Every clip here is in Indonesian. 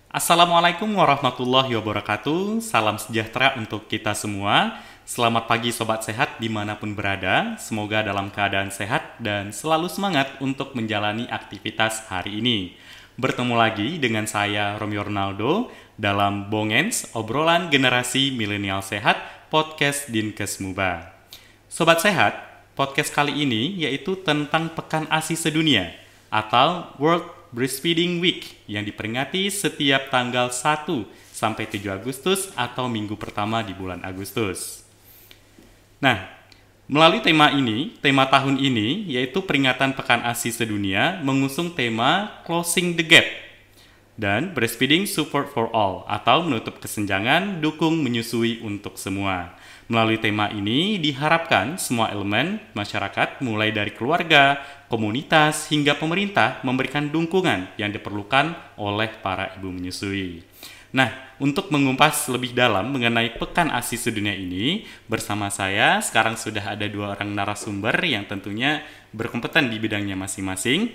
Assalamualaikum warahmatullahi wabarakatuh. Salam sejahtera untuk kita semua. Selamat pagi Sobat Sehat dimanapun berada. Semoga dalam keadaan sehat dan selalu semangat untuk menjalani aktivitas hari ini. Bertemu lagi dengan saya Romi Ronaldo dalam Bongens, obrolan generasi milenial sehat, podcast Dinkes Muba. Sobat Sehat, podcast kali ini yaitu tentang Pekan ASI Sedunia atau World Breastfeeding Week yang diperingati setiap tanggal 1 sampai 7 Agustus atau minggu pertama di bulan Agustus. Nah, melalui tema tahun ini yaitu peringatan Pekan ASI Sedunia mengusung tema Closing the Gap dan Breastfeeding Support for All atau menutup kesenjangan, dukung menyusui untuk semua. Melalui tema ini diharapkan semua elemen masyarakat mulai dari keluarga, komunitas hingga pemerintah memberikan dukungan yang diperlukan oleh para ibu menyusui. Nah, untuk mengupas lebih dalam mengenai Pekan ASI Sedunia ini, bersama saya sekarang sudah ada 2 orang narasumber yang tentunya berkompeten di bidangnya masing-masing.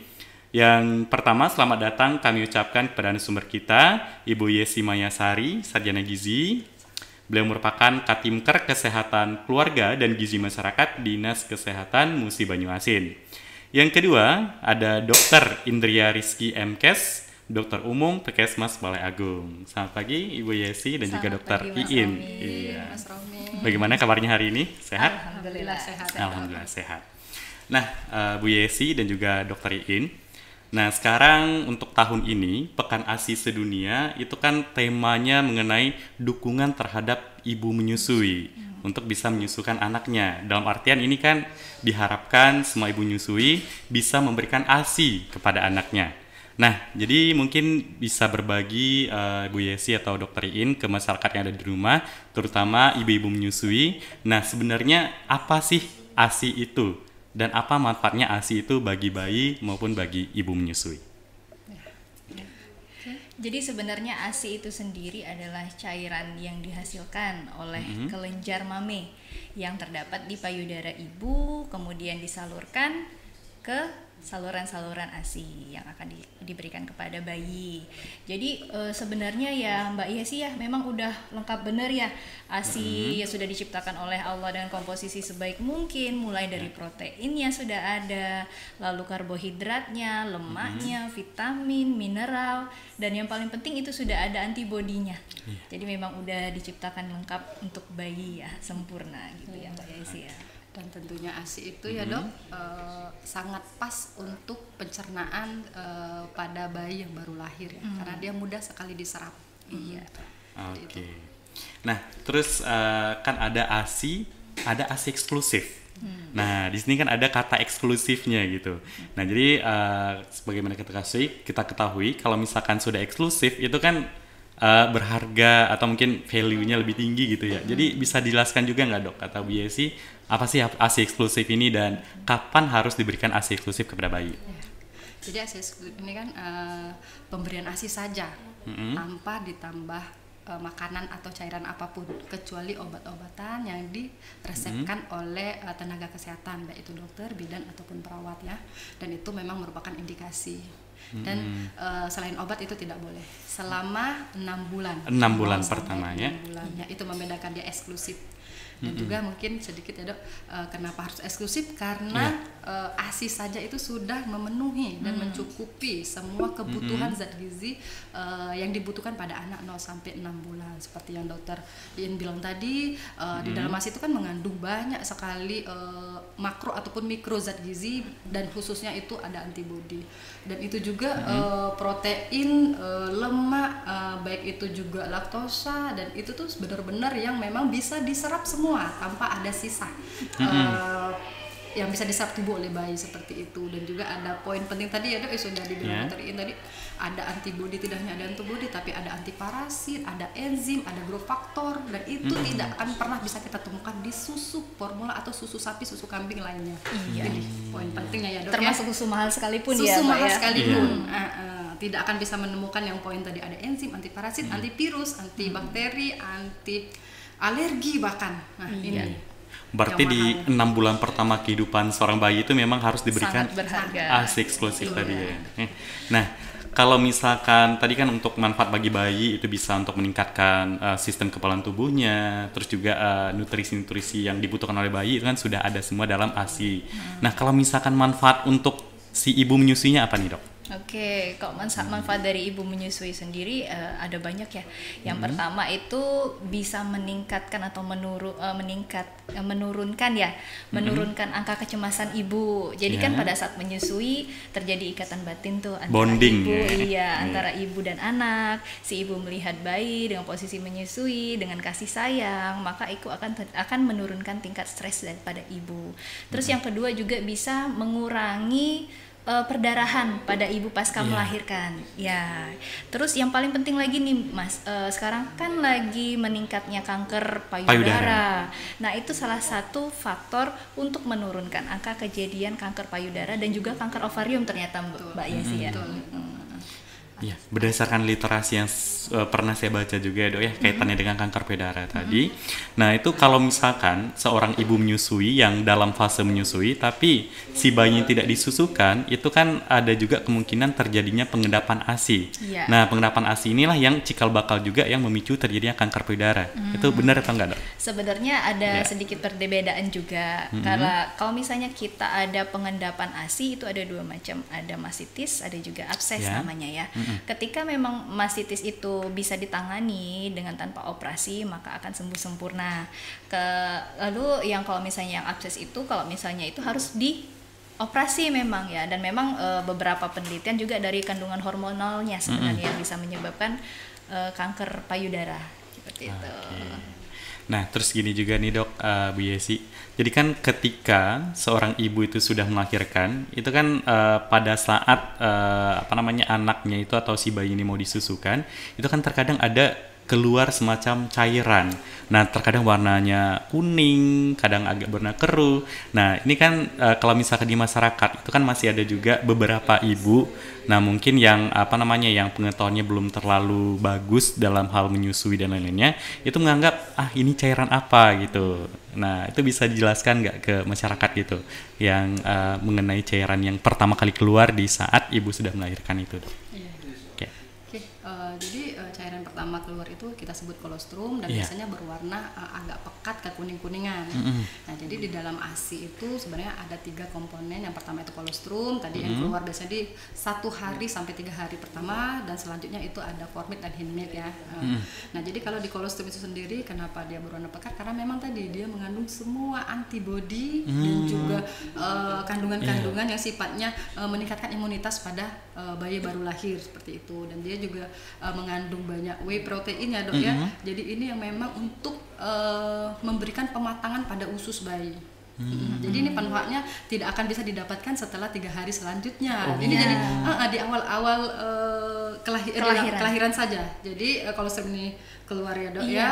Yang pertama, selamat datang kami ucapkan kepada narasumber kita, Ibu Yesi Mayasari, Sarjana Gizi. Beliau merupakan Katimker Kesehatan Keluarga dan Gizi Masyarakat Dinas Kesehatan Musi Banyuasin. Yang kedua, ada Dr. Indria Rizky Mkes, Dokter Umum Puskesmas Balai Agung. Selamat pagi Ibu Yesi dan juga Dr. Iin. Iya. Mas Romi. Bagaimana kabarnya hari ini? Sehat? Alhamdulillah sehat. Alhamdulillah sehat. Nah, Bu Yesi dan juga Dr. Iin. Nah, sekarang untuk tahun ini, Pekan ASI Sedunia itu kan temanya mengenai dukungan terhadap ibu menyusui untuk bisa menyusukan anaknya. Dalam artian ini kan diharapkan semua ibu menyusui bisa memberikan ASI kepada anaknya. Nah, jadi mungkin bisa berbagi Bu Yesi atau Dr. Iin ke masyarakat yang ada di rumah, terutama ibu-ibu menyusui. Nah, sebenarnya apa sih ASI itu? Dan apa manfaatnya ASI itu bagi bayi maupun bagi ibu menyusui? Jadi sebenarnya ASI itu sendiri adalah cairan yang dihasilkan oleh kelenjar mame yang terdapat di payudara ibu, kemudian disalurkan ke saluran-saluran ASI yang akan diberikan kepada bayi. Jadi sebenarnya ya Mbak Yesi ya memang udah lengkap bener ya ASI ya sudah diciptakan oleh Allah dengan komposisi sebaik mungkin, mulai dari proteinnya sudah ada, lalu karbohidratnya, lemaknya, vitamin, mineral, dan yang paling penting itu sudah ada antibodinya. Jadi memang udah diciptakan lengkap untuk bayi ya, sempurna gitu ya Mbak Yesi ya. Dan tentunya ASI itu ya Dok sangat pas untuk pencernaan pada bayi yang baru lahir ya, karena dia mudah sekali diserap. Iya. Oke. Nah, terus kan ada ASI eksklusif. Nah, di sini kan ada kata eksklusifnya gitu. Nah, jadi sebagaimana kita ketahui kalau misalkan sudah eksklusif itu kan berharga atau mungkin value-nya lebih tinggi gitu ya. Jadi bisa dijelaskan juga nggak Dok, kata Bu Yesi, apa sih ASI eksklusif ini dan kapan harus diberikan ASI eksklusif kepada bayi? Jadi ASI eksklusif ini kan pemberian ASI saja, tanpa ditambah makanan atau cairan apapun, kecuali obat-obatan yang diresepkan oleh tenaga kesehatan, baik itu dokter, bidan ataupun perawat ya. Dan itu memang merupakan indikasi. Dan selain obat itu tidak boleh selama 6 bulan. 6 bulan pertama ya. 6 bulan. Ya, itu membedakan dia eksklusif. Dan juga mungkin sedikit ya Dok, kenapa harus eksklusif? Karena ASI saja itu sudah memenuhi dan mencukupi semua kebutuhan zat gizi yang dibutuhkan pada anak 0 sampai 6 bulan. Seperti yang Dokter Iin bilang tadi, di dalam ASI itu kan mengandung banyak sekali makro ataupun mikro zat gizi, dan khususnya itu ada antibodi. Dan itu juga protein, lemak, baik itu juga laktosa, dan itu tuh benar-benar yang memang bisa diserap semua tanpa ada sisa. Yang bisa diserap tubuh oleh bayi seperti itu. Dan juga ada poin penting tadi ya Dok, sudah dibilang Dr. Iin tadi, ada antibodi, tidak hanya ada antibodi tapi ada antiparasit, ada enzim, ada growth factor, dan itu tidak akan pernah bisa kita temukan di susu formula atau susu sapi, susu kambing lainnya. Jadi poin pentingnya ya Dok, termasuk susu mahal sekalipun susu ya Mbak mahal ya. sekalipun tidak akan bisa menemukan yang poin tadi, ada enzim, antiparasit, antivirus, antibakteri, anti alergi bahkan. Nah, ini Berarti di 6 bulan pertama kehidupan seorang bayi itu memang harus diberikan sangat berharga. ASI eksklusif tadi ya. Nah, kalau misalkan tadi kan untuk manfaat bagi bayi itu bisa untuk meningkatkan sistem kekebalan tubuhnya, terus juga nutrisi-nutrisi yang dibutuhkan oleh bayi itu kan sudah ada semua dalam ASI. Nah, kalau misalkan manfaat untuk si ibu menyusuinya apa nih, Dok? Oke, kalau manfaat dari ibu menyusui sendiri ada banyak ya. Yang pertama itu bisa meningkatkan atau menurunkan angka kecemasan ibu. Jadi kan pada saat menyusui terjadi ikatan batin tuh antara bonding ibu, antara ibu dan anak. Si ibu melihat bayi dengan posisi menyusui dengan kasih sayang, maka itu akan menurunkan tingkat stres daripada ibu. Terus yang kedua juga bisa mengurangi perdarahan pada ibu pasca melahirkan. Ya. Terus yang paling penting lagi nih Mas, sekarang kan lagi meningkatnya kanker payudara. Nah, itu salah satu faktor untuk menurunkan angka kejadian kanker payudara dan juga kanker ovarium ternyata Mbak Yesi ya. Ya, berdasarkan literasi yang pernah saya baca juga ya, Dok ya, kaitannya dengan kanker payudara tadi. Nah, itu kalau misalkan seorang ibu menyusui yang dalam fase menyusui tapi si bayinya tidak disusukan, itu kan ada juga kemungkinan terjadinya pengendapan ASI. Nah, pengendapan ASI inilah yang cikal bakal juga yang memicu terjadinya kanker payudara. Itu benar atau enggak, Dok? Sebenarnya ada sedikit perbedaan juga. Karena kalau misalnya kita ada pengendapan ASI itu ada dua macam, ada mastitis, ada juga abses namanya ya. Ketika memang mastitis itu bisa ditangani dengan tanpa operasi, maka akan sembuh sempurna. Lalu yang kalau misalnya yang abses itu, kalau misalnya itu harus dioperasi memang ya, dan memang beberapa penelitian juga dari kandungan hormonalnya sebenarnya yang bisa menyebabkan kanker payudara seperti itu. Nah, terus gini juga nih, Dok, Bu Yesi. Jadi kan ketika seorang ibu itu sudah melahirkan, itu kan pada saat anaknya itu atau si bayi ini mau disusukan, itu kan terkadang ada keluar semacam cairan. Nah, terkadang warnanya kuning, kadang agak berwarna keruh. Nah, ini kan kalau misalkan di masyarakat itu kan masih ada juga beberapa ibu, nah mungkin yang yang pengetahuannya belum terlalu bagus dalam hal menyusui dan lain-lainnya, itu menganggap ini cairan apa gitu. Nah, itu bisa dijelaskan nggak ke masyarakat gitu yang mengenai cairan yang pertama kali keluar di saat ibu sudah melahirkan itu, Dok? Jadi cairan pertama keluar itu kita sebut kolostrum dan biasanya berwarna agak pekat ke kuning-kuningan. Nah, jadi di dalam ASI itu sebenarnya ada 3 komponen. Yang pertama itu kolostrum, tadi yang keluar biasanya di 1 hari sampai 3 hari pertama, dan selanjutnya itu ada formit dan hinmit ya. Nah, jadi kalau di kolostrum itu sendiri kenapa dia berwarna pekat? Karena memang tadi dia mengandung semua antibodi dan juga kandungan-kandungan yang sifatnya meningkatkan imunitas pada bayi baru lahir seperti itu, dan dia juga mengandung banyak whey protein ya, Dok ya. Jadi ini yang memang untuk memberikan pematangan pada usus bayi. Jadi ini manfaatnya tidak akan bisa didapatkan setelah 3 hari selanjutnya. Ini jadi di awal-awal kelahiran saja. Jadi kolostrum ini keluar ya, Dok ya.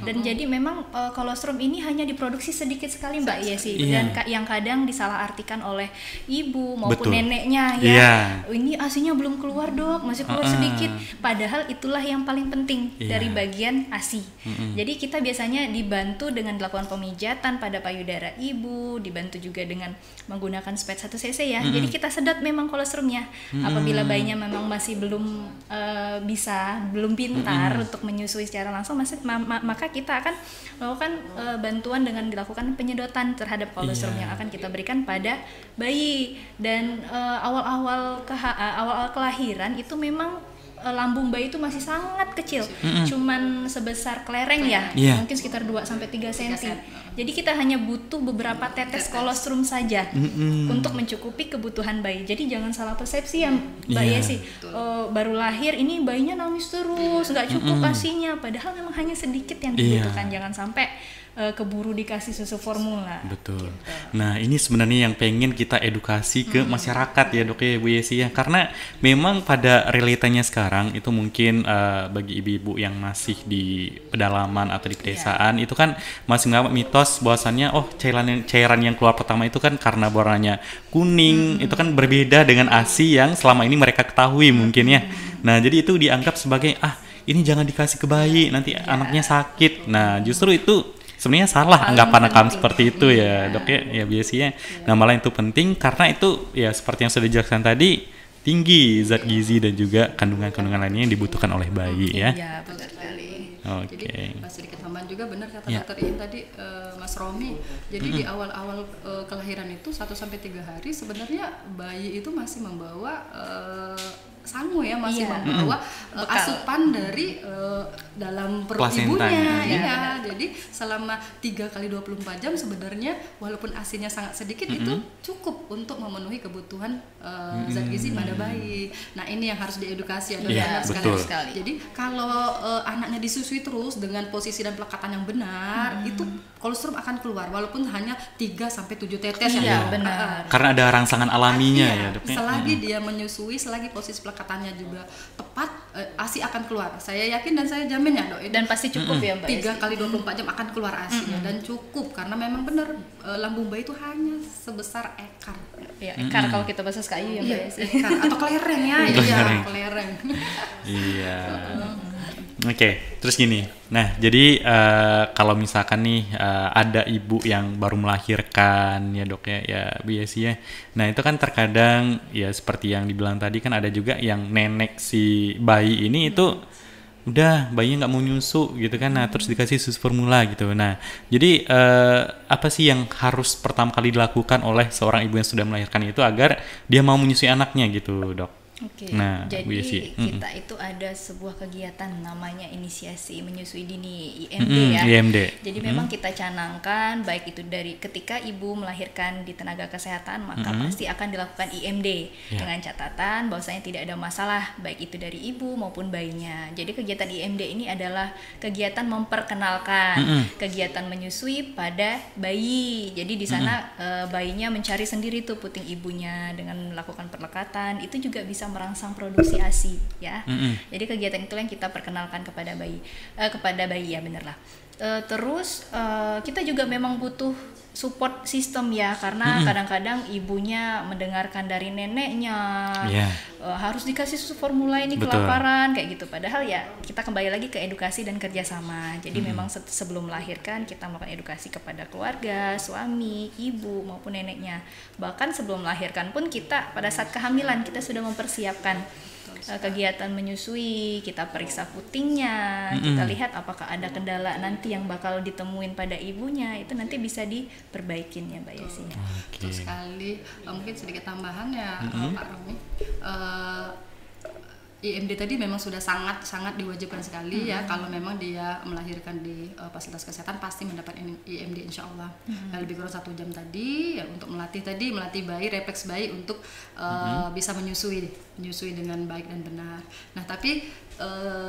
Dan jadi memang kolostrum ini hanya diproduksi sedikit sekali Mbak Yesi, dan yang kadang disalahartikan oleh ibu maupun neneknya ya. Ini ASInya belum keluar, Dok, masih keluar sedikit. Padahal itulah yang paling penting dari bagian ASI. Jadi kita biasanya dibantu dengan dilakukan pemijatan pada payudara ibu, dibantu juga dengan menggunakan spet 1 cc ya. Jadi kita sedot memang kolostrumnya. Apabila bayinya memang masih belum pintar untuk menyusui secara langsung, maka kita akan melakukan bantuan dengan dilakukan penyedotan terhadap kolostrum yang akan kita berikan pada bayi. Dan awal-awal kelahiran itu memang lambung bayi itu masih sangat kecil, cuman sebesar kelereng ya, mungkin sekitar 2-3 cm. Jadi kita hanya butuh beberapa tetes kolostrum saja untuk mencukupi kebutuhan bayi. Jadi jangan salah persepsi ya Mbak Yesi, baru lahir ini bayinya nangis terus, nggak cukup ASInya, padahal memang hanya sedikit yang dibutuhkan. Jangan sampai keburu dikasih susu formula. Betul. Gitu. Nah, ini sebenarnya yang pengen kita edukasi ke masyarakat ya, Dok ya, Bu Yesi ya. Karena memang pada realitanya sekarang itu mungkin bagi ibu-ibu yang masih di pedalaman atau di pedesaan itu kan masih menganggap mitos bahwasannya cairan yang keluar pertama itu kan karena warnanya kuning, itu kan berbeda dengan ASI yang selama ini mereka ketahui mungkin ya. Nah, jadi itu dianggap sebagai ini jangan dikasih ke bayi, nanti anaknya sakit. Nah, justru itu sebenarnya salah anggapan seperti itu ya, Dok ya, biasanya. Nah, malah itu penting karena itu ya seperti yang sudah dijelaskan tadi, tinggi zat gizi dan juga kandungan-kandungan lainnya yang dibutuhkan oleh bayi ya. Iya, benar sekali. Oke. Jadi sedikit tambahan juga benar kata Ya. dokter Iin tadi, Mas Romi. Jadi di awal-awal kelahiran itu 1-3 hari sebenarnya bayi itu masih membawa sangu ya, masih Iya. membawa Bekal. asupan dari dalam perut Plasentanya, ibunya. ya. Iya. Jadi selama 3 kali 24 jam sebenarnya walaupun ASI-nya sangat sedikit itu cukup untuk memenuhi kebutuhan zat gizi pada bayi. Nah, ini yang harus diedukasi ya, dok. Iya, Benar betul. sekali. Jadi kalau anaknya disusui terus dengan posisi dan pelekatan yang benar, itu kolostrum akan keluar walaupun hanya 3-7 tetes Iya, ya. benar. Karena ada rangsangan alaminya Iya, ya, Dok. ya. selagi dia menyusui, selagi posisi pelekatannya juga tepat, ASI akan keluar. Saya yakin dan saya jamin ya, dok. Itu Dan pasti cukup ya, Mbak. 3 Esi? kali 24 jam akan keluar ASI-nya dan cukup karena memang benar lambung bayi itu hanya sebesar ekar. Ya, ekar kalau kita bahasa Sekayu ya, Mbak. Iya, Esi. ekar atau kelereng ya. Iya, Kelereng. kelereng. Iya. Oke, terus gini. Nah, jadi kalau misalkan nih ada ibu yang baru melahirkan ya, Dok ya biasa ya. Nah, itu kan terkadang ya seperti yang dibilang tadi kan ada juga yang nenek si bayi ini itu udah bayinya nggak mau nyusu gitu kan. Nah, terus dikasih susu formula gitu. Nah, jadi apa sih yang harus pertama kali dilakukan oleh seorang ibu yang sudah melahirkan itu agar dia mau menyusui anaknya gitu, Dok? Oke, Nah, jadi Bu Yesi. kita itu ada sebuah kegiatan namanya inisiasi menyusui dini IMD ya. IMD. Jadi memang kita canangkan baik itu dari ketika ibu melahirkan di tenaga kesehatan maka pasti akan dilakukan IMD Ya. dengan catatan bahwasanya tidak ada masalah baik itu dari ibu maupun bayinya. Jadi kegiatan IMD ini adalah kegiatan memperkenalkan kegiatan menyusui pada bayi. Jadi di sana bayinya mencari sendiri tuh puting ibunya dengan melakukan perlekatan. Itu juga bisa merangsang produksi ASI ya. Jadi kegiatan itu yang kita perkenalkan kepada bayi ya, bener lah. Terus kita juga memang butuh support system ya, karena kadang-kadang ibunya mendengarkan dari neneknya Iya. harus dikasih susu formula ini Betul. kelaparan kayak gitu. Padahal ya kita kembali lagi ke edukasi dan kerjasama. Jadi memang sebelum melahirkan kita melakukan edukasi kepada keluarga, suami, ibu maupun neneknya. Bahkan sebelum melahirkan pun kita pada saat kehamilan kita sudah mempersiapkan kegiatan menyusui, kita periksa putingnya, kita lihat apakah ada kendala nanti yang bakal ditemuin pada ibunya, itu nanti bisa diperbaikin ya, Mbak Yesi. Betul sekali. Mungkin sedikit tambahan ya, Pak Romi. IMD tadi memang sudah sangat diwajibkan sekali ya, kalau memang dia melahirkan di fasilitas kesehatan pasti mendapat IMD insya Allah. Lebih kurang 1 jam tadi ya, untuk melatih bayi, refleks bayi untuk bisa menyusui dengan baik dan benar. Nah, tapi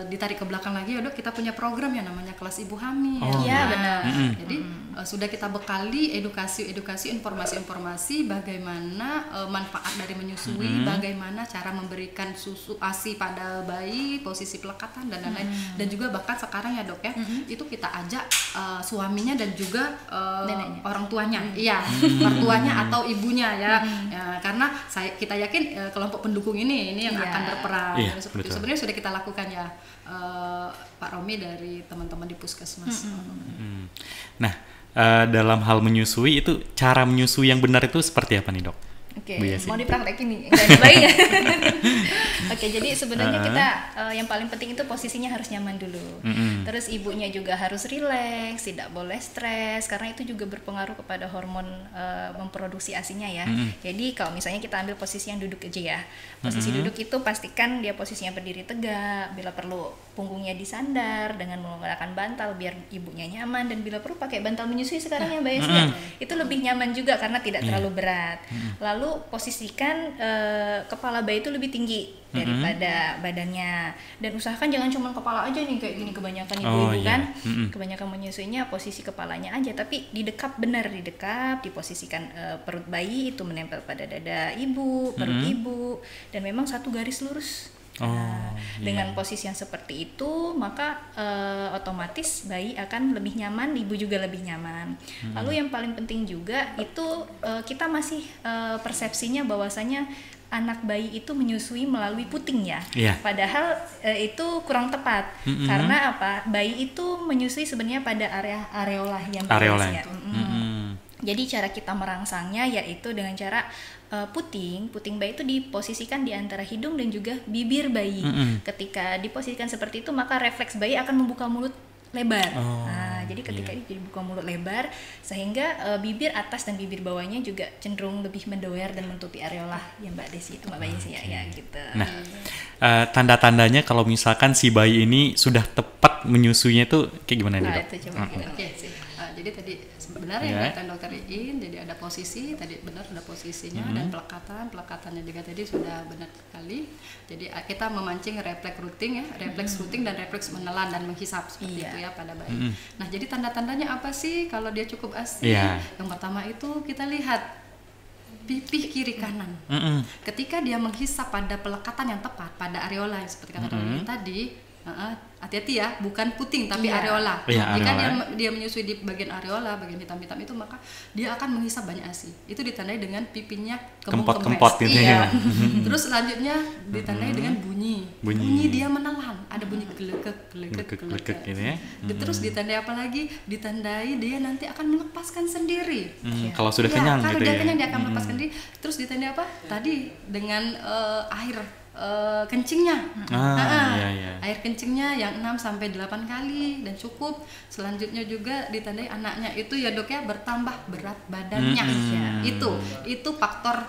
ditarik ke belakang lagi ya, Dok, kita punya program yang namanya kelas ibu hamil. Iya, benar. Jadi sudah kita bekali edukasi, informasi bagaimana manfaat dari menyusui, bagaimana cara memberikan susu ASI pada bayi, posisi pelekatan dan lain-lain. Dan juga bahkan sekarang ya, Dok ya, itu kita ajak suaminya dan juga neneknya, orang tuanya, iya, mertuanya atau ibunya ya. Karena kita yakin kelompok pendukung ini yang Iya. akan berperan. Iya, Seperti itu. betul. Sebenarnya sudah kita lakukan ya, Pak Romi, dari teman-teman di puskesmas. Nah, dalam hal menyusui itu cara menyusui yang benar itu seperti apa nih, Dok? Oke, Bu Yesi. mau dipraktekin nih, nggak ada bayi ya. Oke, jadi sebenarnya kita yang paling penting itu posisinya harus nyaman dulu. Terus ibunya juga harus rileks, tidak boleh stres, karena itu juga berpengaruh kepada hormon memproduksi ASI-nya ya. Jadi kalau misalnya kita ambil posisi yang duduk aja ya, posisi duduk itu pastikan dia posisinya berdiri tegak, bila perlu punggungnya disandar dengan menggunakan bantal biar ibunya nyaman, dan bila perlu pakai bantal menyusui sekarang ya, Mbak Yesi ya. Itu lebih nyaman juga karena tidak terlalu berat. Lalu posisikan kepala bayi itu lebih tinggi daripada badannya, dan usahakan jangan cuma kepala aja nih kayak gini kebanyakan ibu-ibu kan. Kebanyakan menyusuinya posisi kepalanya aja, tapi didekap diposisikan perut bayi itu menempel pada dada ibu, perut ibu, dan memang satu garis lurus. Dengan posisi yang seperti itu maka otomatis bayi akan lebih nyaman, ibu juga lebih nyaman. Lalu yang paling penting juga itu kita masih persepsinya bahwasanya anak bayi itu menyusui melalui puting ya. Padahal itu kurang tepat. Karena apa? Bayi itu menyusui sebenarnya pada area areola yang biasanya. Jadi cara kita merangsangnya yaitu dengan cara puting bayi itu diposisikan di antara hidung dan juga bibir bayi. Ketika diposisikan seperti itu, maka refleks bayi akan membuka mulut lebar. Jadi ketika dia buka mulut lebar, sehingga bibir atas dan bibir bawahnya juga cenderung lebih mendoer dan menutupi areola ya Mbak Desi, itu Mbak Desi ya gitu. Nah, tanda-tandanya kalau misalkan si bayi ini sudah tepat menyusuinya itu kayak gimana nih, Dok? Itu coba kita jadi tadi sebenarnya yang kata Dokter Iin, jadi ada posisi, tadi benar ada posisinya, dan pelekatannya juga tadi sudah benar sekali. Jadi kita memancing refleks routing ya, refleks routing dan refleks menelan dan menghisap seperti itu ya pada bayi. Nah, jadi tanda-tandanya apa sih kalau dia cukup ASI? Yang pertama itu kita lihat pipi kiri kanan. Ketika dia menghisap pada pelekatan yang tepat pada areola seperti kata Dokter Iin tadi, hati-hati ya, bukan puting tapi areola. Jika dia menyusui di bagian areola, bagian hitam-hitam itu, maka dia akan menghisap banyak ASI. Itu ditandai dengan pipinya kempot-kempot gitu ya. Terus selanjutnya ditandai dengan bunyi dia menelan, ada bunyi gelegek gitu ya. Terus ditandai apa lagi? Ditandai dia nanti akan melepaskan sendiri. Kalau sudah kenyang kalau gitu dia ya. kenyang dia akan melepaskan diri. Terus ditandai apa? Tadi dengan air kencingnya. Air kencingnya yang 6-8 kali dan cukup. Selanjutnya juga ditandai anaknya itu ya Dok ya, bertambah berat badannya. Itu faktor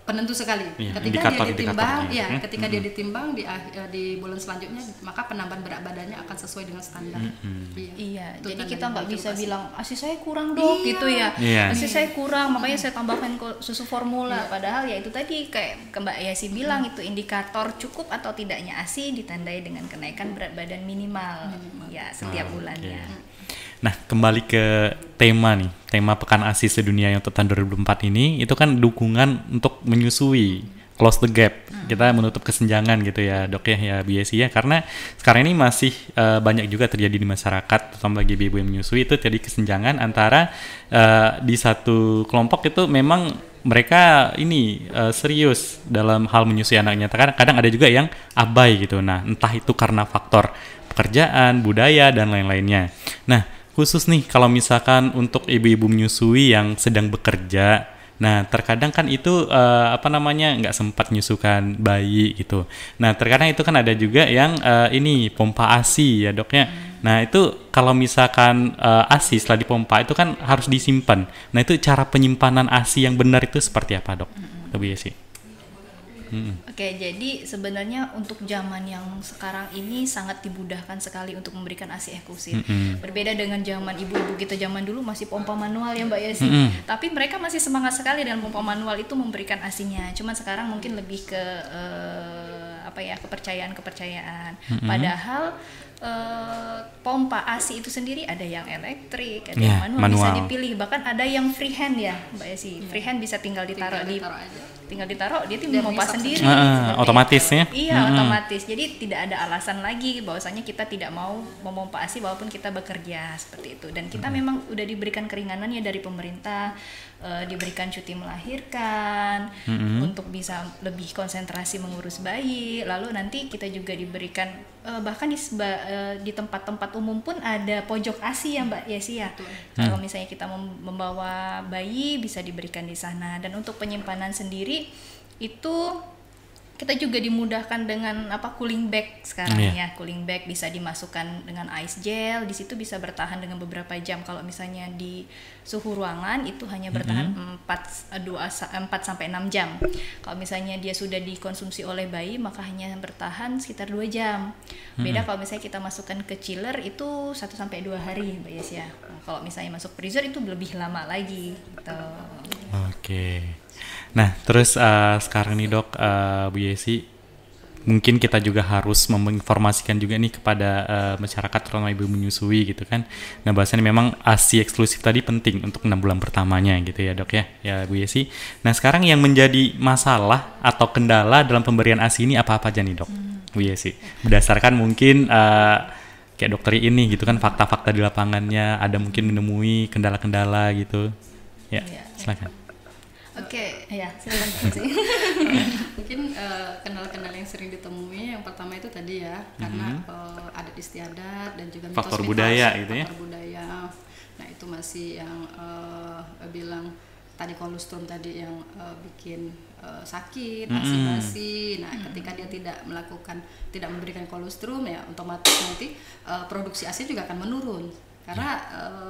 penentu sekali. Ketika dia ditimbang, ketika dia ditimbang di bulan selanjutnya, maka penambahan berat badannya akan sesuai dengan standar. Jadi kita nggak bisa bilang ASI saya kurang Dok gitu ya. ASI saya kurang, makanya saya tambahkan susu formula. Padahal ya itu tadi kayak Mbak Yasi bilang, itu indikator cukup atau tidaknya ASI ditandai dengan kenaikan berat badan minimal ya setiap bulannya. Nah, kembali ke tema Pekan ASI Sedunia yang untuk tahun 2004 ini, itu kan dukungan untuk menyusui, close the gap, kita menutup kesenjangan gitu ya Dok ya Bu Yesi ya, karena sekarang ini masih banyak juga terjadi di masyarakat, terutama bagi ibu yang menyusui, itu terjadi kesenjangan antara di satu kelompok itu memang mereka ini serius dalam hal menyusui anaknya, kadang ada juga yang abai gitu. Nah, entah itu karena faktor pekerjaan, budaya, dan lain-lainnya. Nah, khusus nih kalau misalkan untuk ibu-ibu menyusui yang sedang bekerja, nah terkadang kan itu nggak sempat menyusukan bayi gitu. Nah, terkadang itu kan ada juga yang ini pompa ASI ya Doknya. Nah, itu kalau misalkan ASI setelah dipompa itu kan harus disimpan. Nah, itu cara penyimpanan ASI yang benar itu seperti apa Dok? Bu Yesi. Oke, jadi sebenarnya untuk zaman yang sekarang ini sangat dimudahkan sekali untuk memberikan ASI eksklusif. Berbeda dengan zaman ibu-ibu kita zaman dulu masih pompa manual ya Mbak Yasi. Tapi mereka masih semangat sekali dengan pompa manual itu memberikan ASI-nya. Cuman sekarang mungkin lebih ke kepercayaan. Padahal pompa ASI itu sendiri ada yang elektrik, ada yang manual, bisa dipilih. Bahkan ada yang freehand ya Mbak Yasi. Freehand bisa tinggal ditaruh dia memompa sendiri. Otomatis ya? Iya, otomatis. Jadi tidak ada alasan lagi bahwasanya kita tidak mau memompa ASI walaupun kita bekerja seperti itu. Dan kita memang udah diberikan keringanannya dari pemerintah, diberikan cuti melahirkan untuk bisa lebih konsentrasi mengurus bayi. Lalu nanti kita juga diberikan bahkan di tempat-tempat umum pun ada pojok ASI ya Mbak Yesi ya. Kalau misalnya kita membawa bayi bisa diberikan di sana. Dan untuk penyimpanan sendiri itu kita juga dimudahkan dengan cooling bag sekarang ya. Cooling bag bisa dimasukkan dengan ice gel, di situ bisa bertahan dengan beberapa jam. Kalau misalnya di suhu ruangan itu hanya bertahan 4 sampai 6 jam. Kalau misalnya dia sudah dikonsumsi oleh bayi maka hanya bertahan sekitar 2 jam. Beda kalau misalnya kita masukkan ke chiller itu 1 sampai 2 hari Mbak Yes ya. Nah, kalau misalnya masuk freezer itu lebih lama lagi gitu. Oke. Nah, terus sekarang nih Dok, Bu Yesi, mungkin kita juga harus menginformasikan juga nih kepada masyarakat terutama ibu menyusui gitu kan. Nah, bahasanya memang ASI eksklusif tadi penting untuk 6 bulan pertamanya gitu ya Dok ya Bu Yesi. Nah, sekarang yang menjadi masalah atau kendala dalam pemberian ASI ini apa-apa aja nih Dok, Bu Yesi? Berdasarkan mungkin kayak dokter ini gitu kan, fakta-fakta di lapangannya, ada mungkin menemui kendala-kendala gitu. Ya, silakan. Oke, ya silakan sih. Mungkin kendala-kendala yang sering ditemui yang pertama itu tadi ya, karena adat istiadat dan juga faktor budaya gitu ya. Faktor budaya. Nah, itu masih yang bilang tadi kolostrum tadi yang bikin sakit, basi-basi. Nah, ketika dia tidak memberikan kolostrum, ya otomatis nanti produksi ASI juga akan menurun. Karena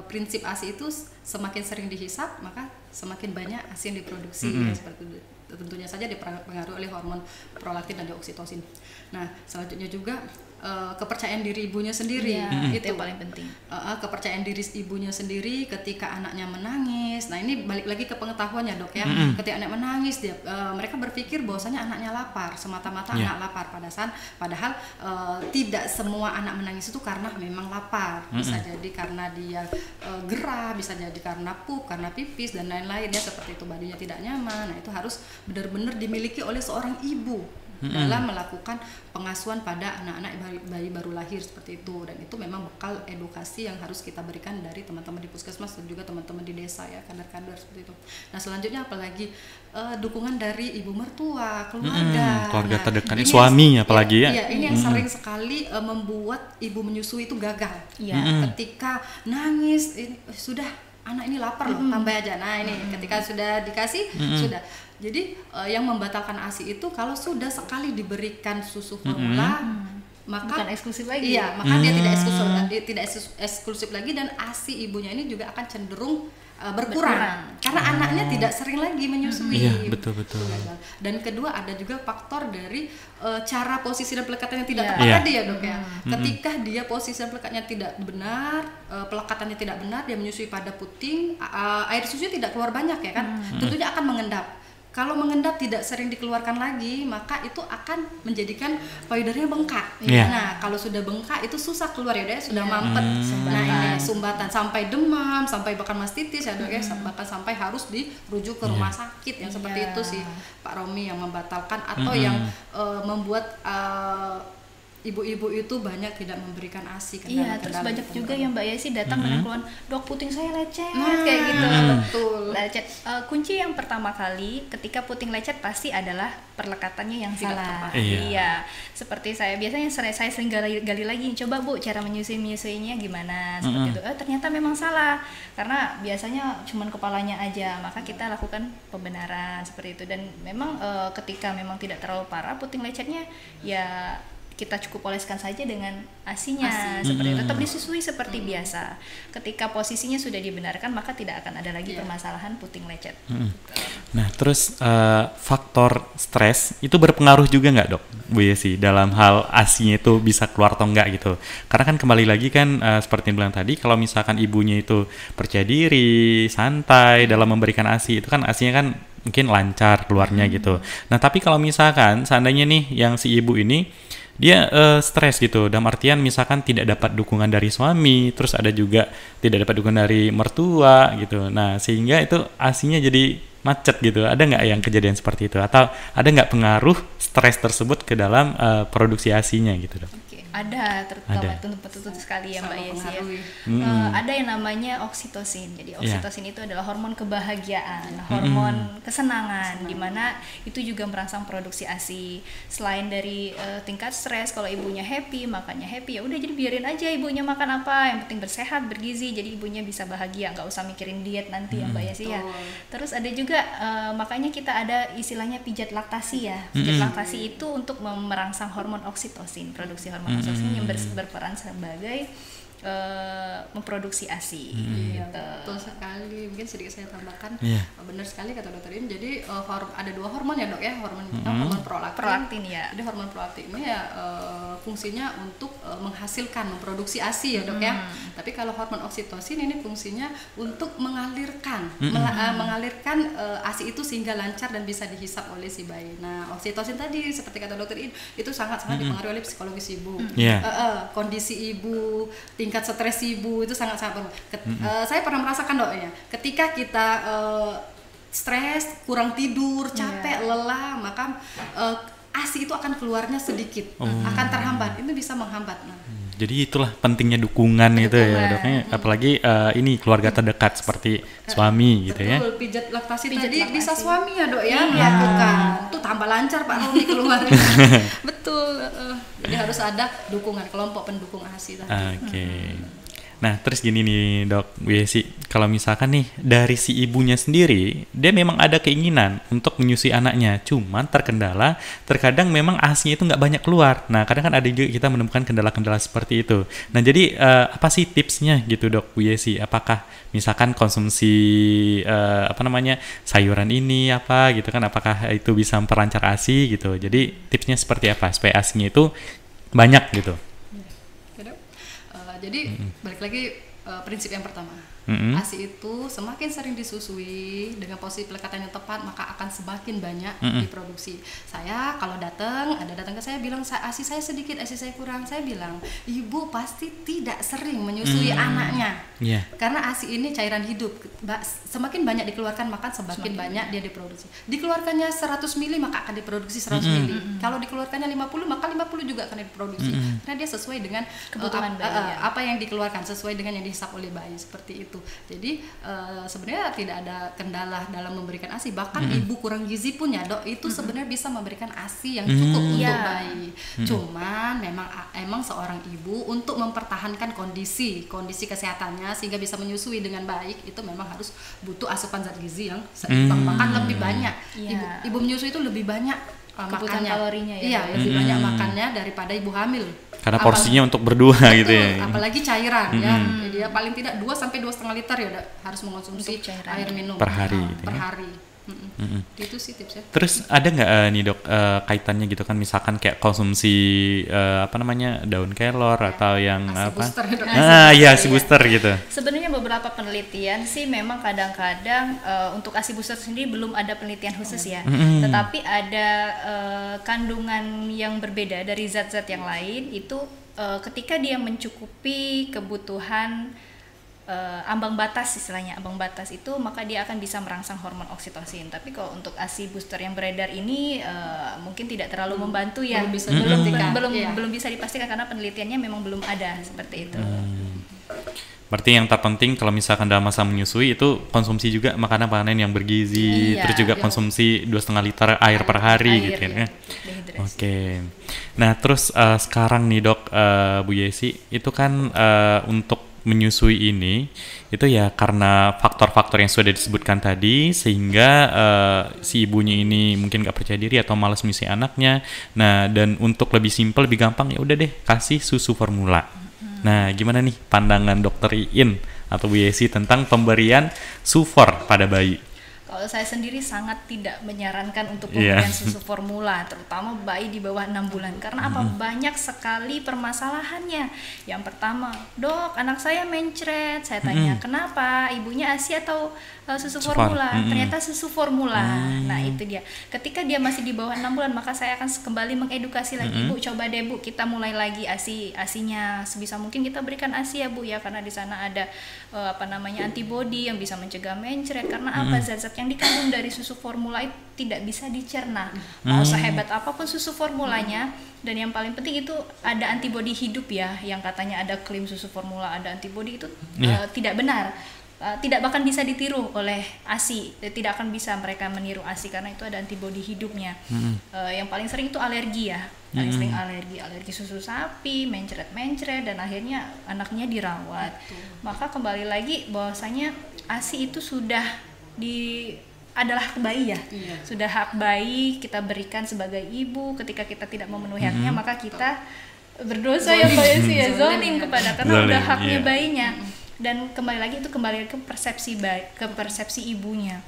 prinsip ASI itu semakin sering dihisap, maka semakin banyak ASI yang diproduksi. Ya, seperti itu. Tentunya saja dipengaruhi oleh hormon prolaktin dan oksitosin. Nah, selanjutnya juga kepercayaan diri ibunya sendiri, itu yang paling penting. Kepercayaan diri ibunya sendiri ketika anaknya menangis. Nah, ini balik lagi ke pengetahuannya, Dok, ya. Ketika anak menangis, mereka berpikir bahwasanya anaknya lapar, semata-mata anak lapar. Padahal tidak semua anak menangis itu karena memang lapar. Bisa jadi karena dia gerah, bisa jadi karena pup, karena pipis dan lain-lain, ya, seperti itu, badannya tidak nyaman. Nah, itu harus benar-benar dimiliki oleh seorang ibu dalam melakukan pengasuhan pada anak-anak bayi baru lahir seperti itu. Dan itu memang bekal edukasi yang harus kita berikan dari teman-teman di puskesmas dan juga teman-teman di desa, ya, kader-kader seperti itu. Nah, selanjutnya apalagi dukungan dari ibu mertua, keluarga terdekat, suami apalagi, ya. Ini yang sering sekali membuat ibu menyusui itu gagal. Ketika nangis, sudah anak ini lapar loh, tambah aja. Nah, ini ketika sudah dikasih, sudah. Jadi yang membatalkan ASI itu kalau sudah sekali diberikan susu formula, maka bukan eksklusif lagi. Iya, maka dia tidak eksklusif lagi, dan ASI ibunya ini juga akan cenderung berkurang karena anaknya tidak sering lagi menyusui. Iya, betul. Dan kedua, ada juga faktor dari cara posisi dan pelekatan yang tidak tepat tadi, ya, Dok, ya. Ketika dia posisi dan pelekatnya tidak benar, pelekatannya tidak benar, dia menyusui pada puting, air susunya tidak keluar banyak, ya kan. Tentunya akan mengendap. Kalau mengendap tidak sering dikeluarkan lagi, maka itu akan menjadikan payudaranya bengkak. Nah, kalau sudah bengkak itu susah keluar, ya, sudah mampet. Nah, ini sumbatan sampai demam, sampai bahkan mastitis, ya, Dok, ya, bahkan sampai harus dirujuk ke rumah sakit, yang seperti itu sih Pak Romi yang membatalkan atau yang membuat ibu-ibu itu banyak tidak memberikan ASI. Terus banyak juga yang Mbak Yesi datang dengan keluhan, "Dok, puting saya lecet," kayak gitu. Betul. Lecet. Kunci yang pertama kali ketika puting lecet pasti adalah perlekatannya yang salah. Iya. Seperti saya biasanya saya sering gali lagi, "Coba Bu, cara menyusuinya gimana?" Seperti itu. Ternyata memang salah. Karena biasanya cuman kepalanya aja, maka kita lakukan pembenaran seperti itu. Dan memang ketika memang tidak terlalu parah puting lecetnya, ya kita cukup oleskan saja dengan ASI-nya seperti itu, tetap disusui seperti biasa. Ketika posisinya sudah dibenarkan, maka tidak akan ada lagi permasalahan puting lecet. Nah, terus faktor stres itu berpengaruh juga nggak, Dok, Bu Yesi, dalam hal ASI-nya itu bisa keluar atau enggak gitu? Karena kan kembali lagi kan seperti yang bilang tadi, kalau misalkan ibunya itu percaya diri, santai dalam memberikan ASI, itu kan ASI-nya kan mungkin lancar keluarnya gitu. Nah, tapi kalau misalkan seandainya nih yang si ibu ini dia stres gitu, dalam artian misalkan tidak dapat dukungan dari suami, terus ada juga tidak dapat dukungan dari mertua gitu. Nah, sehingga itu ASI-nya jadi macet gitu. Ada nggak yang kejadian seperti itu? Atau ada nggak pengaruh stres tersebut ke dalam produksi ASI-nya gitu, Dok? Ada, terutama tentu sekali ya Mbak Yesi ya. Ada yang namanya oksitosin. Jadi oksitosin itu adalah hormon kebahagiaan, hormon kesenangan, di mana itu juga merangsang produksi ASI. Selain dari tingkat stres, kalau ibunya happy, makannya happy, ya udah jadi biarin aja ibunya makan apa, yang penting bersehat, bergizi, jadi ibunya bisa bahagia, nggak usah mikirin diet nanti ya Mbak Yesi ya. Terus ada juga makanya kita ada istilahnya pijat laktasi ya. Pijat laktasi itu untuk merangsang hormon oksitosin, produksi hormon oksitosin yang berperan sebagai memproduksi ASI. Betul sekali. Mungkin sedikit saya tambahkan, benar sekali kata dokter ini. Jadi ada dua hormon ya, Dok, ya. Hormon pertama hormon prolaktin ya. Jadi hormon prolaktin ini ya fungsinya untuk menghasilkan, memproduksi ASI ya, Dok, ya. Tapi kalau hormon oksitosin ini fungsinya untuk mengalirkan ASI itu sehingga lancar dan bisa dihisap oleh si bayi. Nah, oksitosin tadi seperti kata dokter ini itu sangat-sangat dipengaruhi oleh psikologis ibu, kondisi ibu, tingkat stres ibu itu sangat-sangat saya pernah merasakan, Dok, ya. Ketika kita stres, kurang tidur, capek, lelah, maka ASI itu akan keluarnya sedikit, akan terhambat. Itu bisa menghambat. Jadi itulah pentingnya dukungan itu ya, Doknya, apalagi ini keluarga terdekat seperti suami gitu ya. Betul, pijat laktasi tadi bisa suami ya, Dok, ya melakukan. Itu tambah lancar Pak Romi keluarnya. Betul. Jadi harus ada dukungan kelompok pendukung ASI tadi. Oke. Nah, terus gini nih dok, Bu Yesi, kalau misalkan nih dari si ibunya sendiri, dia memang ada keinginan untuk menyusui anaknya, cuman terkadang memang ASI-nya itu nggak banyak keluar. Nah, kadang kan ada juga kita menemukan kendala-kendala seperti itu. Nah, jadi apa sih tipsnya gitu dok, Bu Yesi? Apakah misalkan konsumsi sayuran ini apa gitu kan? Apakah itu bisa memperlancar ASI gitu? Jadi tipsnya seperti apa supaya ASI-nya itu banyak gitu? Jadi balik lagi prinsip yang pertama, ASI itu semakin sering disusui dengan posisi pelekatan yang tepat maka akan semakin banyak diproduksi. Saya kalau datang ke saya bilang ASI saya sedikit, ASI saya kurang, saya bilang ibu pasti tidak sering menyusui anaknya, karena ASI ini cairan hidup, semakin banyak dikeluarkan maka semakin banyak dia diproduksi. Dikeluarkannya 100 mili maka akan diproduksi 100 mili. Kalau dikeluarkannya 50 maka 50 juga akan diproduksi, karena dia sesuai dengan kebutuhan bayi, apa yang dikeluarkan sesuai dengan yang dihisap oleh bayi, seperti itu. Jadi sebenarnya tidak ada kendala dalam memberikan ASI. Bahkan ibu kurang gizi pun ya dok, itu sebenarnya bisa memberikan ASI yang cukup untuk bayi. Cuman emang seorang ibu untuk mempertahankan kondisi kesehatannya sehingga bisa menyusui dengan baik itu memang harus butuh asupan zat gizi yang seimbang, bahkan lebih banyak. Ibu menyusui itu lebih banyak kebutuhan kalorinya ya. Iya, lebih banyak makannya daripada ibu hamil. Karena porsinya untuk berdua betul, gitu ya. Apalagi cairan ya. Dia paling tidak 2 sampai 2,5 liter ya udah harus mengonsumsi air minum per hari gitu per ya. hari. Itu sih tipsnya. Terus ada nggak nih dok kaitannya gitu kan, misalkan kayak konsumsi daun kelor atau yang booster, ASI booster gitu. Sebenarnya beberapa penelitian sih memang kadang-kadang untuk ASI booster sendiri belum ada penelitian khusus ya, tetapi ada kandungan yang berbeda dari zat-zat yang lain itu ketika dia mencukupi kebutuhan ambang batas, istilahnya ambang batas itu, maka dia akan bisa merangsang hormon oksitosin. Tapi kalau untuk ASI booster yang beredar ini mungkin tidak terlalu membantu ya, belum bisa dipastikan karena penelitiannya memang belum ada seperti itu. Berarti yang terpenting kalau misalkan dalam masa menyusui itu konsumsi juga makanan-makanan yang bergizi, terus juga konsumsi 2,5 liter air per hari gitu ya. Oke. Nah terus sekarang nih dok, Bu Yesi, itu kan untuk menyusui ini itu ya karena faktor-faktor yang sudah disebutkan tadi sehingga si ibunya ini mungkin gak percaya diri atau malas menyusui anaknya. Nah dan untuk lebih simpel, lebih gampang, ya udah deh kasih susu formula. Nah gimana nih pandangan dokter Iin atau Bu Yesi tentang pemberian Sufor pada bayi? Kalau saya sendiri sangat tidak menyarankan untuk pemberian susu formula, terutama bayi di bawah 6 bulan. Karena apa? Banyak sekali permasalahannya. Yang pertama, dok, anak saya mencret. Saya tanya, kenapa? Ibunya ASI atau susu formula? Ternyata susu formula. Nah itu dia. Ketika dia masih di bawah 6 bulan, maka saya akan kembali mengedukasi lagi. Bu, coba deh Bu, kita mulai lagi ASI-nya. Sebisa mungkin kita berikan ASI ya Bu ya, karena di sana ada antibodi yang bisa mencegah mencret. Karena apa? Zat-zat yang dikandung dari susu formula itu tidak bisa dicerna. Mau sehebat apapun susu formulanya, dan yang paling penting itu ada antibodi hidup ya, yang katanya ada klaim susu formula ada antibodi itu tidak benar. Tidak bahkan bisa ditiru oleh ASI, tidak akan bisa mereka meniru ASI karena itu ada antibodi hidupnya. Yang paling sering itu alergi ya, paling sering alergi susu sapi, mencret dan akhirnya anaknya dirawat. Maka kembali lagi bahwasanya ASI itu sudah adalah hak bayi ya, sudah hak bayi kita berikan sebagai ibu. Ketika kita tidak memenuhi haknya maka kita berdosa ya Pak Yesi ya, zolim kepada, karena udah haknya bayinya. Dan kembali lagi itu kembali ke persepsi ibunya.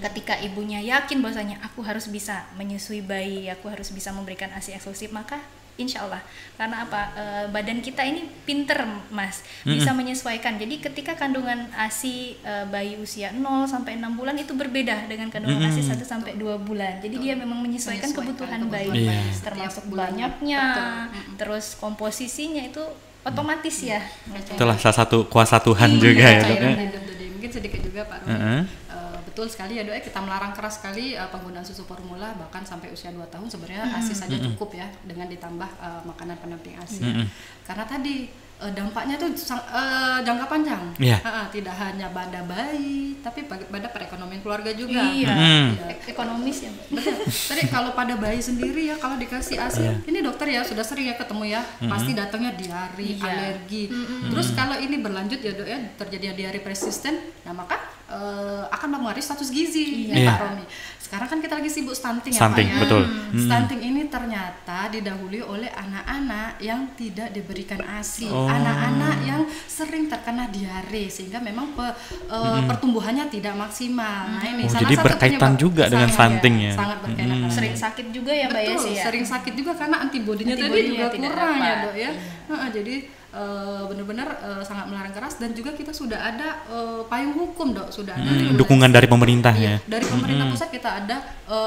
Ketika ibunya yakin bahwasanya aku harus bisa menyusui bayi, aku harus bisa memberikan ASI eksklusif, maka insya Allah, karena apa, badan kita ini pinter Mas, bisa menyesuaikan. Jadi ketika kandungan ASI bayi usia 0 sampai 6 bulan itu berbeda dengan kandungan ASI 1 sampai 2 bulan. Jadi dia memang menyesuaikan kebutuhan bayi, termasuk banyaknya, terus komposisinya itu otomatis ya. Itulah salah satu kuasa Tuhan juga ya dok. Mungkin sedikit juga Pak Roni. Betul sekali ya dok, kita melarang keras sekali penggunaan susu formula bahkan sampai usia 2 tahun sebenarnya ASI saja cukup ya, dengan ditambah makanan pendamping ASI. Karena tadi dampaknya tuh jangka panjang. Iya. Tidak hanya pada bayi, tapi pada perekonomian keluarga juga. Iya. Iya. Ekonomis ya, Mbak. Betul. Tadi kalau pada bayi sendiri ya, kalau dikasih ASI, ini dokter ya sudah sering ya ketemu ya, pasti datangnya diare, Iya. alergi. Terus kalau ini berlanjut ya dok ya, terjadi diare persisten, nah maka akan mempengaruhi status gizi. Iya. Pak Romi. Sekarang kan kita lagi sibuk stunting ya Stunting, Pak ya. betul. Stunting ini ternyata didahului oleh anak-anak yang tidak diberikan ASI, Oh. anak-anak yang sering terkena diare sehingga memang pertumbuhannya tidak maksimal. Nah ini Oh, salah jadi satu berkaitan penyebab. juga dengan Sangat, stunting ya. Sangat berkaitan. Sering sakit juga ya Mbak Betul, Yesi ya. sering sakit juga karena antibodinya tadi Antibodinya juga tidak kurang ya dapat. dok ya. Jadi benar-benar sangat melarang keras dan juga kita sudah ada payung hukum dok, sudah ada regulasi. Dukungan dari pemerintah ya. Dari pemerintah pusat kita ada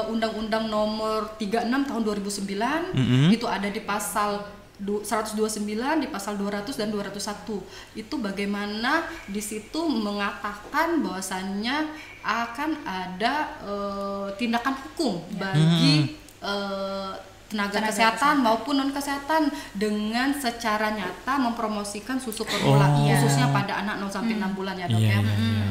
Undang-Undang Nomor 36 Tahun 2009 itu ada di pasal 129, di pasal 200 dan 201. Itu bagaimana di situ mengatakan bahwasannya akan ada tindakan hukum bagi tenaga kesehatan maupun non kesehatan dengan secara nyata mempromosikan susu formula khususnya pada anak 0 sampai 6 bulan ya dok ya.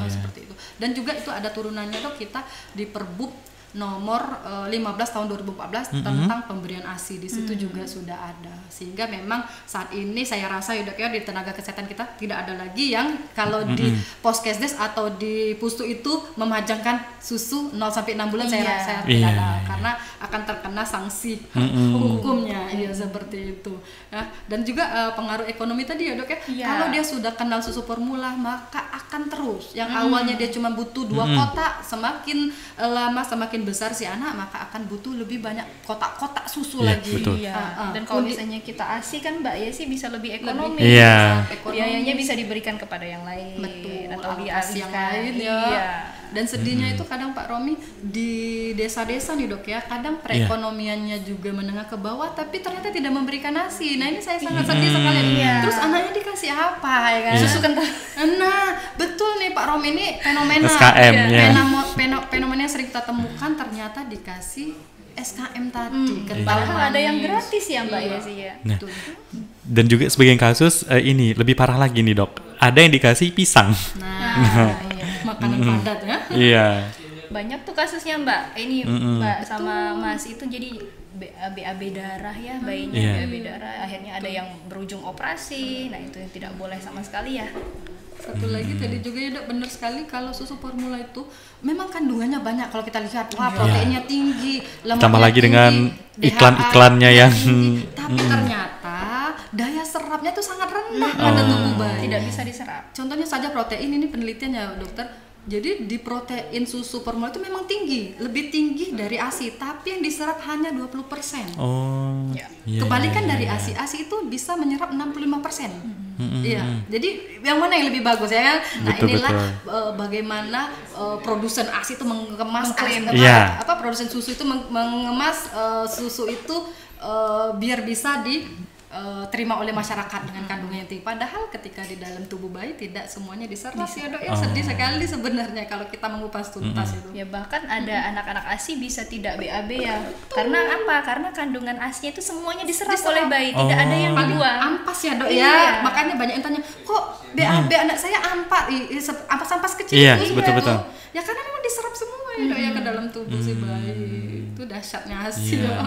Seperti itu. Dan juga itu ada turunannya dok, kita di Perbup nomor 15 tahun 2014 tentang pemberian ASI, di situ juga sudah ada. Sehingga memang saat ini saya rasa ya dok ya, di tenaga kesehatan kita tidak ada lagi yang kalau di Poskesdes atau di Pustu itu memajangkan susu 0 sampai 6 bulan. Saya rasa tidak ada, karena akan terkena sanksi hukumnya ya seperti itu. Nah, dan juga pengaruh ekonomi tadi ya dok ya. Kalau dia sudah kenal susu formula maka akan terus. Yang awalnya dia cuma butuh 2 kotak, semakin lama semakin besar si anak maka akan butuh lebih banyak kotak-kotak susu lagi. Betul. Iya. Dan kalau misalnya kita ASI kan Mbak Yesi bisa lebih ekonomi. Iya. Biayanya bisa diberikan kepada yang lain. Betul, Atau alokasi yang lain ya. Iya. Dan sedihnya itu kadang Pak Romi di desa-desa nih dok ya, kadang perekonomiannya juga menengah ke bawah tapi ternyata tidak memberikan ASI. Nah ini saya sangat sedih sekali. Terus anaknya dikasih apa ya kan? Susu kental. Nah betul nih Pak Romi, ini fenomena SKM, fenomena yang sering kita temukan, ternyata dikasih SKM tadi. Padahal ada yang gratis ya Mbak Yesi ya. Nah, dan juga sebagian kasus ini lebih parah lagi nih dok, ada yang dikasih pisang. Makanan padat ya. Iya. Banyak tuh kasusnya Mbak. Ini Mbak sama Mas itu jadi BAB darah ya, bayinya BAB darah. Akhirnya ada yang berujung operasi. Nah itu yang tidak boleh sama sekali ya. Satu lagi tadi juga ya dok, benar sekali kalau susu formula itu memang kandungannya banyak. Kalau kita lihat wah proteinnya tinggi, lemaknya tambah lagi tinggi, dengan iklan-iklannya yang tapi ternyata daya serapnya tuh sangat rendah pada tubuh bayi. Tidak bisa diserap. Contohnya saja protein, ini penelitian ya dokter. Jadi di protein susu formula itu memang tinggi, lebih tinggi dari ASI, tapi yang diserap hanya 20%. Oh. Kebalikan dari ASI, ASI itu bisa menyerap 65%. Iya. Jadi yang mana yang lebih bagus ya kan? Nah, inilah bagaimana produsen ASI itu mengemas produsen susu itu mengemas susu itu biar bisa terima oleh masyarakat dengan kandungan yang tinggi. Padahal ketika di dalam tubuh bayi tidak semuanya diserap ya dok ya. Sedih sekali sebenarnya kalau kita mengupas tuntas itu. Ya bahkan ada anak-anak ASI bisa tidak BAB ya. Karena apa? Karena kandungan ASI itu semuanya diserap oleh bayi, tidak ada yang dibuang. Ampas ya dok ya. Makanya banyak yang tanya, kok BAB anak saya ampas kecil itu betul. Ya karena memang diserap semua ya dok ya ke dalam tubuh si bayi. Itu dahsyatnya ASI ya.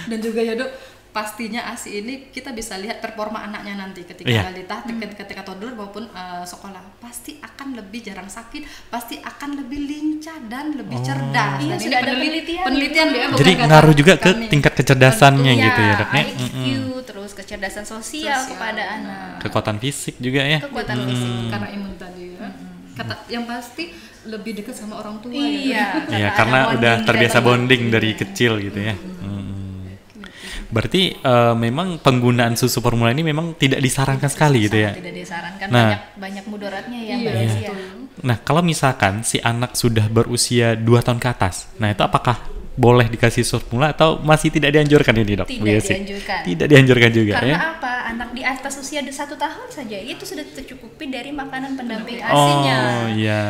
Dan juga ya dok, pastinya ASI ini kita bisa lihat performa anaknya nanti ketika balita, ketika toddler maupun sekolah, pasti akan lebih jarang sakit, pasti akan lebih lincah dan lebih cerdas. Iya, dan sudah ini ada penelitian dia. Jadi ngaruh juga ke tingkat kecerdasannya gitu ya dok. IQ, terus kecerdasan sosial kepada anak. Kekuatan fisik juga ya. Kekuatan fisik karena imun tadi ya. Yang pasti lebih dekat sama orang tua ya. Iya, karena udah terbiasa bonding dari kecil gitu ya. Berarti memang penggunaan susu formula ini memang tidak disarankan sekali gitu ya? Tidak disarankan, nah, banyak mudaratnya ya Mbak Yesi ya. Nah kalau misalkan si anak sudah berusia 2 tahun ke atas, nah itu apakah boleh dikasih susu formula atau masih tidak dianjurkan ini, Dok? Tidak dianjurkan. Tidak dianjurkan juga Karena ya. apa? Anak di atas usia 1 tahun saja itu sudah tercukupi dari makanan pendamping ASI-nya. Oh iya.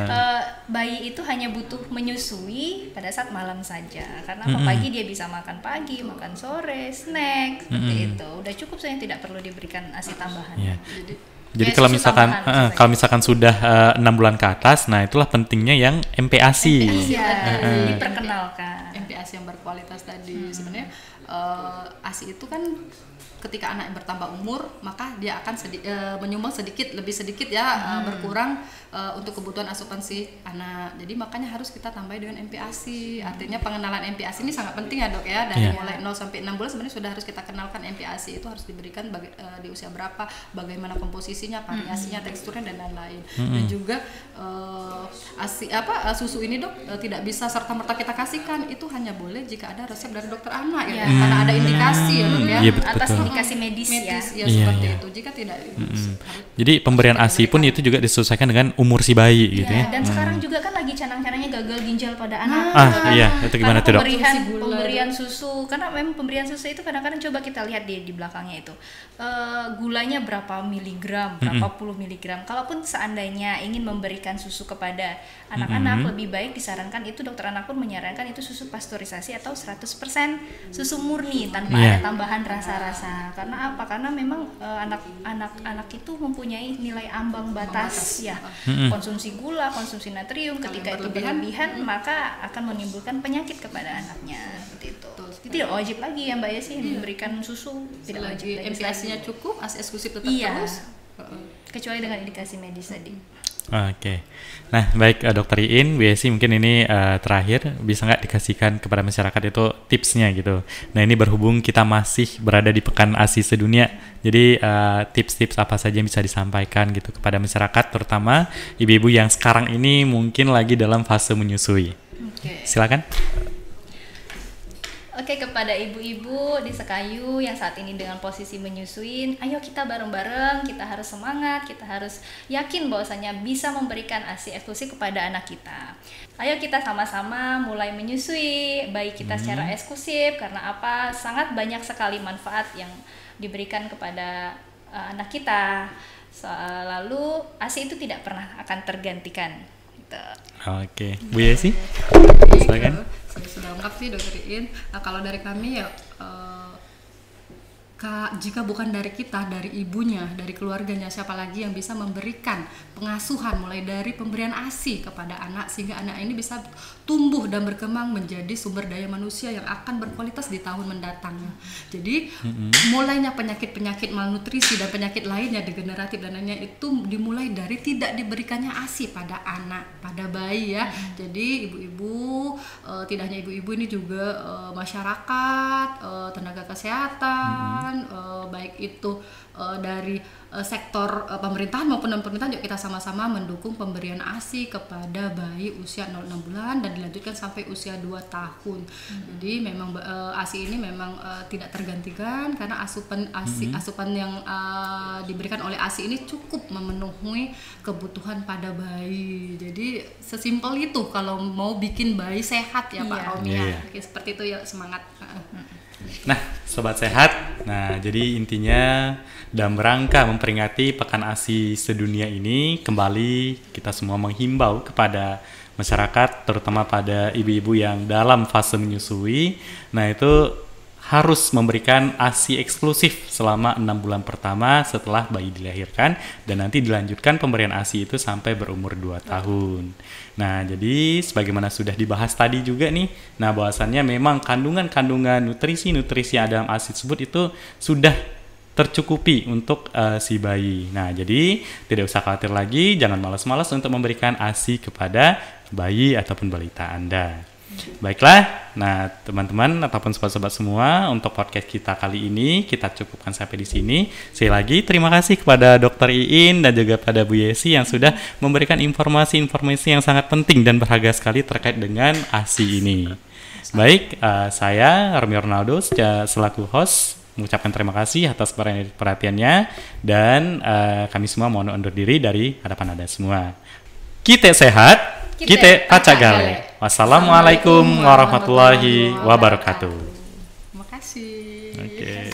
Bayi itu hanya butuh menyusui pada saat malam saja. Karena apa, pagi dia bisa makan pagi, makan sore, snack seperti itu. Udah cukup saja, tidak perlu diberikan ASI tambahan. Iya. Jadi Kayak kalau susu misalkan tambahan, kalau misalkan sudah 6 bulan ke atas, nah itulah pentingnya yang MPASI. Diperkenalkan. MPASI yang berkualitas tadi. Sebenarnya ASI itu kan ketika anak yang bertambah umur, maka dia akan menyumbang lebih sedikit ya, berkurang untuk kebutuhan asupan si anak. Jadi makanya harus kita tambah dengan MPASI. Artinya pengenalan MPASI ini sangat penting ya, Dok ya. Dari mulai 0 sampai 6 bulan sebenarnya sudah harus kita kenalkan MPASI itu harus diberikan di usia berapa, bagaimana komposisinya, variasinya, teksturnya dan lain-lain. Dan juga susu ini, Dok, tidak bisa serta-merta kita kasihkan. Itu hanya boleh jika ada resep dari dokter anak ya. Karena ada indikasi ya, Dok ya. Iya, Atas betul. indikasi medis ya. Seperti itu. Jika tidak Jadi pemberian ASI pun itu juga disesuaikan dengan umur si bayi gitu ya. Dan sekarang juga kan lagi canang-canangnya gagal ginjal pada anak. Iya, itu gimana tuh, Dok? Pemberian susu, karena memang pemberian susu itu kadang-kadang coba kita lihat di belakangnya itu gulanya berapa miligram, berapa puluh miligram. Kalaupun seandainya ingin memberikan susu kepada anak-anak, lebih baik disarankan itu, dokter anak pun menyarankan itu susu pasteurisasi atau 100% susu murni tanpa ada tambahan rasa-rasa. Karena apa? Karena memang anak-anak itu mempunyai nilai ambang batas ya. Konsumsi gula, konsumsi natrium, ketika itu berlebihan maka akan menimbulkan penyakit kepada anaknya, seperti itu. Tidak wajib lagi ya Mbak ya sih memberikan susu, tidak wajib lagi. MPASI-nya cukup, ASI eksklusif tetap terus. Kecuali dengan indikasi medis tadi. Oke. Nah, baik Dokter Iin, Bu Yesi, mungkin ini terakhir bisa nggak dikasihkan kepada masyarakat itu tipsnya gitu. Nah, ini berhubung kita masih berada di Pekan ASI Sedunia, jadi tips-tips apa saja yang bisa disampaikan gitu kepada masyarakat, terutama ibu-ibu yang sekarang ini mungkin lagi dalam fase menyusui. Silakan. Oke, kepada ibu-ibu di Sekayu yang saat ini dengan posisi menyusui, ayo kita bareng-bareng, kita harus semangat, kita harus yakin bahwasanya bisa memberikan ASI eksklusif kepada anak kita. Ayo kita sama-sama mulai menyusui bayi kita secara eksklusif, karena apa? Sangat banyak sekali manfaat yang diberikan kepada anak kita. Lalu ASI itu tidak pernah akan tergantikan. Gitu. Oke, Bu Yesi, silakan. Saya sudah lengkap sih, Dokter Iin. Nah, kalau dari kami ya, jika bukan dari kita, dari ibunya, dari keluarganya, siapa lagi yang bisa memberikan pengasuhan mulai dari pemberian ASI kepada anak sehingga anak ini bisa tumbuh dan berkembang menjadi sumber daya manusia yang akan berkualitas di tahun mendatangnya. Jadi mulainya penyakit-penyakit malnutrisi dan penyakit lainnya degeneratif dan lainnya itu dimulai dari tidak diberikannya ASI pada anak, pada bayi ya. Jadi ibu-ibu, tidak hanya ibu-ibu, ini juga masyarakat, tenaga kesehatan, baik itu dari sektor pemerintahan maupun non-pemerintahan, yuk kita sama-sama mendukung pemberian ASI kepada bayi usia 0-6 bulan dan dilanjutkan sampai usia 2 tahun. Jadi memang ASI ini memang tidak tergantikan karena asupan yang diberikan oleh ASI ini cukup memenuhi kebutuhan pada bayi. Jadi sesimpel itu kalau mau bikin bayi sehat ya Pak Romi. Oke, seperti itu ya, semangat. Nah, Sobat Sehat, nah jadi intinya dalam rangka memperingati Pekan ASI Sedunia ini, kembali kita semua menghimbau kepada masyarakat, terutama pada ibu-ibu yang dalam fase menyusui, nah itu harus memberikan ASI eksklusif selama 6 bulan pertama setelah bayi dilahirkan, dan nanti dilanjutkan pemberian ASI itu sampai berumur 2 tahun. Nah, jadi sebagaimana sudah dibahas tadi juga nih, nah bahwasannya memang kandungan-kandungan nutrisi-nutrisi yang ada dalam ASI tersebut itu sudah tercukupi untuk si bayi. Nah, jadi tidak usah khawatir lagi, jangan malas-malas untuk memberikan ASI kepada bayi ataupun balita Anda. Baiklah, nah teman-teman ataupun sobat-sobat semua, untuk podcast kita kali ini kita cukupkan sampai di sini. Sekali lagi terima kasih kepada Dokter Iin dan juga pada Bu Yesi yang sudah memberikan informasi-informasi yang sangat penting dan berharga sekali terkait dengan ASI ini. Baik, saya Romi Ronaldo selaku host mengucapkan terima kasih atas perhatiannya, dan kami semua mohon undur diri dari hadapan Anda semua. Kita sehat, kita pacak gale. Wassalamualaikum warahmatullahi wabarakatuh. Terima kasih. Oke.